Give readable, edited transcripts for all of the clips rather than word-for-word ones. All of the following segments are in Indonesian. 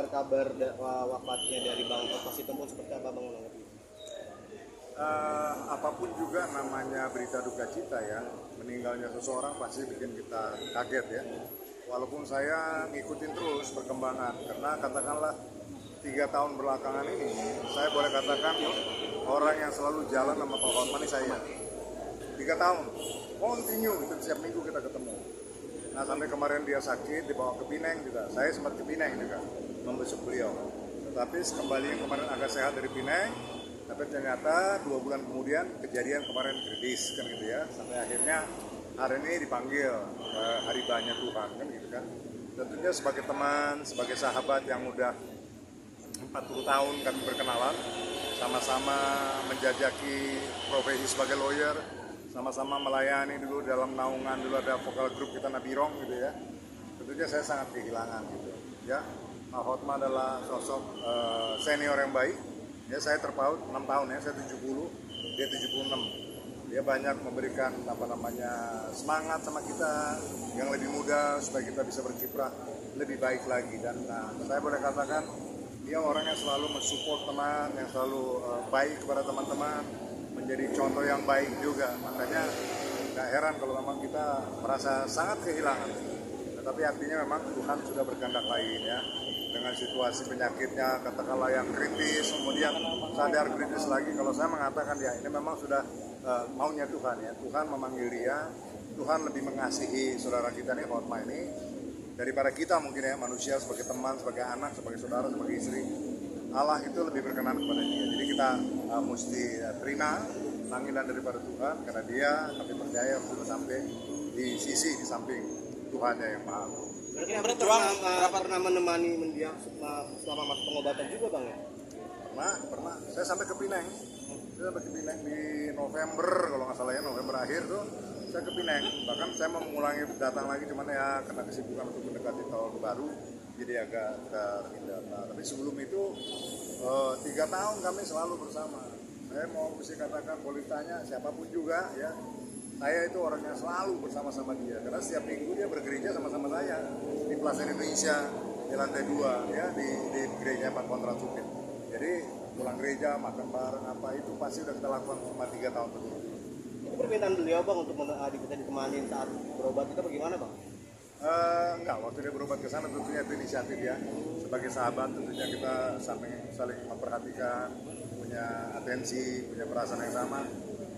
kabar-kabar wafatnya dari Bang Hotma Sitompul seperti apa Bang? Apapun juga namanya berita duka cita ya, meninggalnya seseorang pasti bikin kita kaget ya. Walaupun saya ngikutin terus perkembangan, karena katakanlah 3 tahun belakangan ini, saya boleh katakan orang yang selalu jalan sama Pak Hotma ini saya. 3 tahun, continue gitu, setiap minggu kita ketemu. Nah sampai kemarin dia sakit, dibawa ke Pineng juga, saya sempat ke Pineng juga, membesuk beliau. Tapi kembali yang kemarin agak sehat dari Pineng, tapi ternyata 2 bulan kemudian kejadian kemarin kritis kan gitu ya, sampai akhirnya hari ini dipanggil hari banyak Tuhan kan gitu kan. Tentunya sebagai teman, sebagai sahabat yang udah 40 tahun kami berkenalan, sama-sama menjajaki profesi sebagai lawyer, sama-sama melayani dulu dalam naungan, dulu ada vokal grup kita Nabirong gitu ya. Tentunya saya sangat kehilangan gitu ya. Pak Hotma adalah sosok senior yang baik. Ya, saya terpaut 6 tahun ya, saya 70, dia 76. Dia banyak memberikan semangat sama kita yang lebih muda supaya kita bisa berkiprah lebih baik lagi. Dan saya boleh katakan dia orang yang selalu mensupport teman, yang selalu baik kepada teman-teman, menjadi contoh yang baik juga. Makanya gak heran kalau memang kita merasa sangat kehilangan. Tetapi artinya memang Tuhan sudah berkehendak lain ya. Dengan situasi penyakitnya katakanlah yang kritis, kemudian sadar kritis lagi. Kalau saya mengatakan ya ini memang sudah maunya Tuhan ya. Tuhan memanggil dia, Tuhan lebih mengasihi saudara kita nih Hotma ini daripada kita mungkin ya, manusia sebagai teman, sebagai anak, sebagai saudara, sebagai istri. Allah itu lebih berkenan kepada dia. Jadi kita mesti terima panggilan daripada Tuhan, karena dia kami percaya sudah sampai di sisi di samping Tuhannya yang Maha Agung. Berarti pernah menemani mendiang selama masa pengobatan juga Bang ya? Pernah. Saya sampai ke Pineng. Saya sampai ke Pineng di November kalau nggak salah ya, November akhir tuh saya ke Pineng. Bahkan saya mau mengulangi datang lagi, cuman ya karena kesibukan untuk mendekati tahun baru, jadi agak terhindar. Nah, tapi sebelum itu 3 tahun kami selalu bersama. Saya mau mesti katakan, boleh tanya siapapun juga ya, saya itu orang yang selalu bersama-sama dia, karena setiap minggu dia bergereja sama-sama saya di Plaza Indonesia di lantai 2 ya, di gereja Pak Kontrat Supit. Jadi pulang gereja, makan bareng apa itu pasti udah kita lakukan selama 3 tahun berturut. Itu permintaan beliau Bang untuk kita ditemani saat berobat itu bagaimana Bang? Enggak, waktu dia berobat ke sana tentunya itu inisiatif ya. Sebagai sahabat tentunya kita saling memperhatikan, punya atensi, punya perasaan yang sama.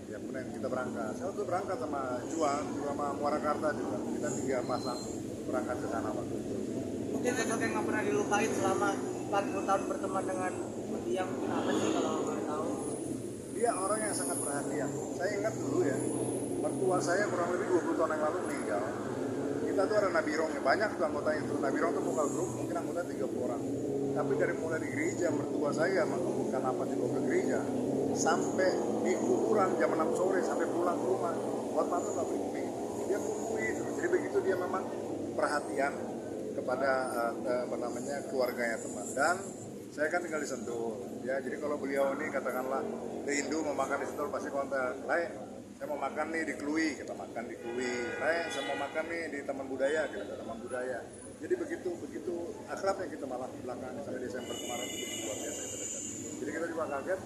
Ya kemudian kita berangkat. Saya waktu berangkat sama Juan, juga sama Muarakarta juga. Kita 3 pasang berangkat ke sana waktu itu. Mungkin sosok yang nggak pernah dilupain selama 40 tahun berteman dengan yang apa sih kalau boleh tahu? Dia orang yang sangat perhatian. Saya ingat dulu ya, mertua saya kurang lebih 20 tahun yang lalu meninggal. Kita tuh ada Nabirong ya, banyak tuh anggota itu. Nabirong tuh vokal grup, mungkin anggota 30 orang. Tapi dari mulai di gereja, mertua saya mengumpulkan apa dibawa ke gereja, sampai di kuburan jam 6 sore, sampai pulang ke rumah, Hotma tuh gak berhenti. Dia berhenti terus. Jadi begitu dia memang perhatian kepada keluarganya teman. Dan saya kan tinggal di Sentul ya, jadi kalau beliau ini katakanlah rindu mau makan di Sentul pasti kontak, saya mau makan nih di Klui, kita makan di Klui. Saya mau makan nih di Taman Budaya, kita ke Taman Budaya. Jadi begitu akrabnya kita malah di belakang sampai Desember kemarin itu luar biasa kita dekat. Jadi kita juga kaget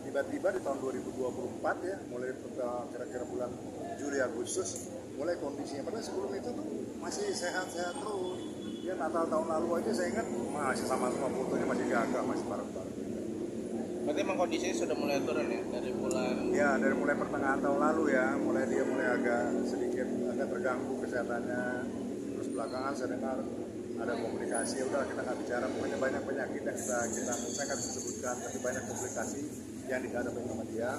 tiba-tiba di tahun 2024 ya, mulai kira-kira bulan Juli Agustus mulai kondisinya. Padahal sebelum itu tuh masih sehat-sehat terus. Ya Natal tahun lalu aja saya ingat masih sama-sama fotonya masih gagah, masih bareng-bareng. Berarti emang kondisinya sudah mulai turun ya dari bulan? Ya dari mulai pertengahan tahun lalu ya, dia mulai agak terganggu kesehatannya. Terus belakangan saya dengar ada komplikasi, udah kita nggak bicara, pokoknya banyak penyakit yang saya nggak bisa sebutkan, tapi banyak komplikasi yang dihadapi sama dia.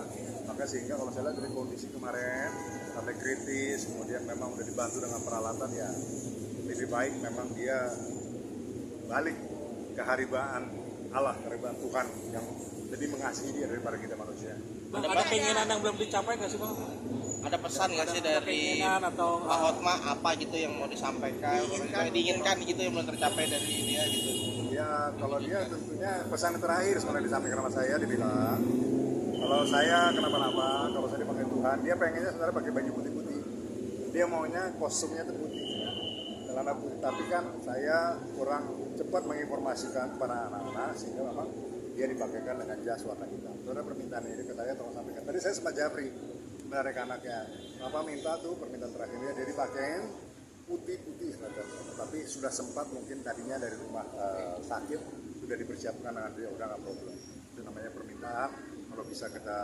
Maka sehingga kalau saya lihat dari kondisi kemarin sampai kritis, kemudian memang udah dibantu dengan peralatan ya, lebih baik memang dia balik ke haribaan Allah, keharibaan Tuhan yang lebih mengasihi dia daripada kita manusia. Ada keinginan yang belum dicapai nggak sih Bang? Ada pesan nggak sih dari Pak Hotma apa gitu yang mau disampaikan, diinginkan gitu yang belum tercapai dari dia gitu? Ya kalau dia tentunya pesan terakhir sebenarnya disampaikan sama saya, dibilang kalau saya kenapa-napa, kalau saya dipakai Tuhan, dia pengennya sebenarnya pakai baju putih-putih. Dia maunya kostumnya itu putih. celana putih. Tapi kan saya kurang cepat menginformasikan kepada anak-anak sehingga memang dia dipakaikan dengan jas warna hitam. Itu ada permintaan ini ke saya, tolong sampaikan. Tadi saya sempat japri menarik anaknya, Bapak minta tuh permintaan terakhirnya dia dipakein putih-putih, tapi sudah sempat mungkin tadinya dari rumah sakit sudah dipersiapkan dengan dia, udah nggak problem. Itu namanya permintaan. Kalau bisa kita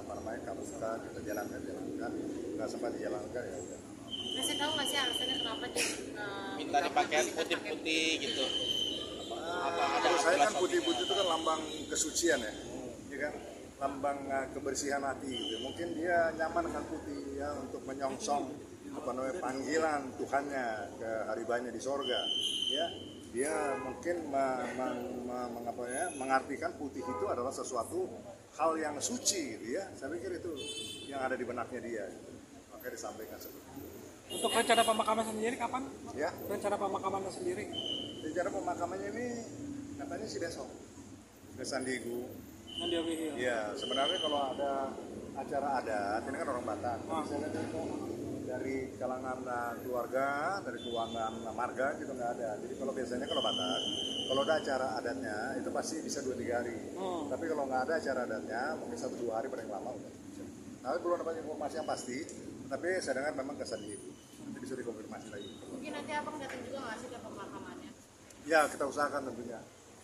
apa namanya, kalau kita jalankan, nggak sempat dijalankan ya udah. Masih tahu nggak sih alasannya kenapa dia Minta dipakaian putih-putih gitu. Apa ada Kalau saya kan filosofinya? putih-putih itu kan lambang kesucian ya, ya kan? Lambang kebersihan hati gitu. Mungkin dia nyaman dengan putih ya untuk menyongsong apa namanya panggilan Tuhannya ke haribanya di sorga. Ya, dia mungkin mengartikan putih itu adalah sesuatu hal yang suci gitu ya. Saya pikir itu yang ada di benaknya dia. Makanya disampaikan seperti itu. Untuk rencana pemakaman sendiri kapan? Ya, Rencana pemakamannya sendiri? rencana pemakamannya ini katanya sih besok ke Sandigu. Nandiawi Hill. Iya, sebenarnya kalau ada acara adat, ini kan orang Batak. Saya lihat itu dari kalangan keluarga, dari keuangan marga gitu nggak ada. Jadi kalau biasanya kalau Batak, kalau ada acara adatnya itu pasti bisa 2-3 hari. Tapi kalau nggak ada acara adatnya, mungkin 1-2 hari paling lama udah. Tapi belum dapat informasi yang pasti. Tapi saya dengar memang kesan itu. Nanti bisa dikonfirmasi lagi. mungkin nanti abang datang juga nggak sih ke pemakamannya? Ya kita usahakan tentunya.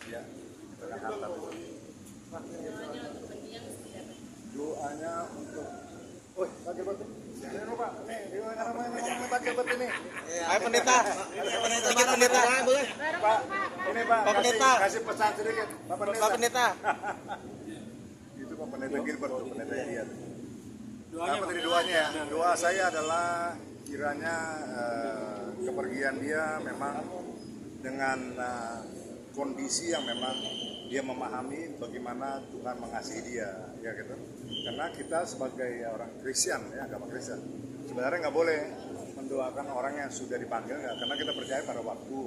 Ya, kita akan hantar. Doanya untuk mendiang seperti apa? Doanya untuk, pakai batu. Jangan lupa, nih, di mana namanya pakai batu ini. Ayo pendeta. Sedikit pendeta. Pak, ini Pak, Pak Pendeta. kasih pesan sedikit. Pak Pendeta. Pak pendeta. Itu Pak Pendeta Gilbert tuh, pendeta dia. Doanya Apa tadi doanya ya? Doa saya adalah kiranya kepergian dia memang dengan kondisi yang memang dia memahami bagaimana Tuhan mengasihi dia, ya gitu. Karena kita sebagai orang Kristen, ya agama Kristen, sebenarnya nggak boleh mendoakan orang yang sudah dipanggil, nggak, karena kita percaya pada waktu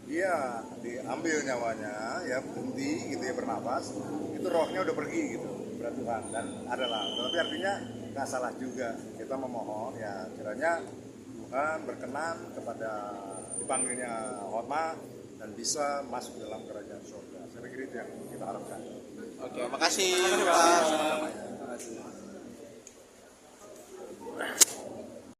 dia diambil nyawanya, ya berhenti gitu ya bernapas, itu rohnya udah pergi gitu, berat Tuhan dan adalah. Tapi artinya nggak salah juga kita memohon ya kiranya Tuhan berkenan kepada dipanggilnya Hotma dan bisa masuk dalam kerajaan surga. Saya pikir itu yang kita harapkan. Oke, makasih Pak.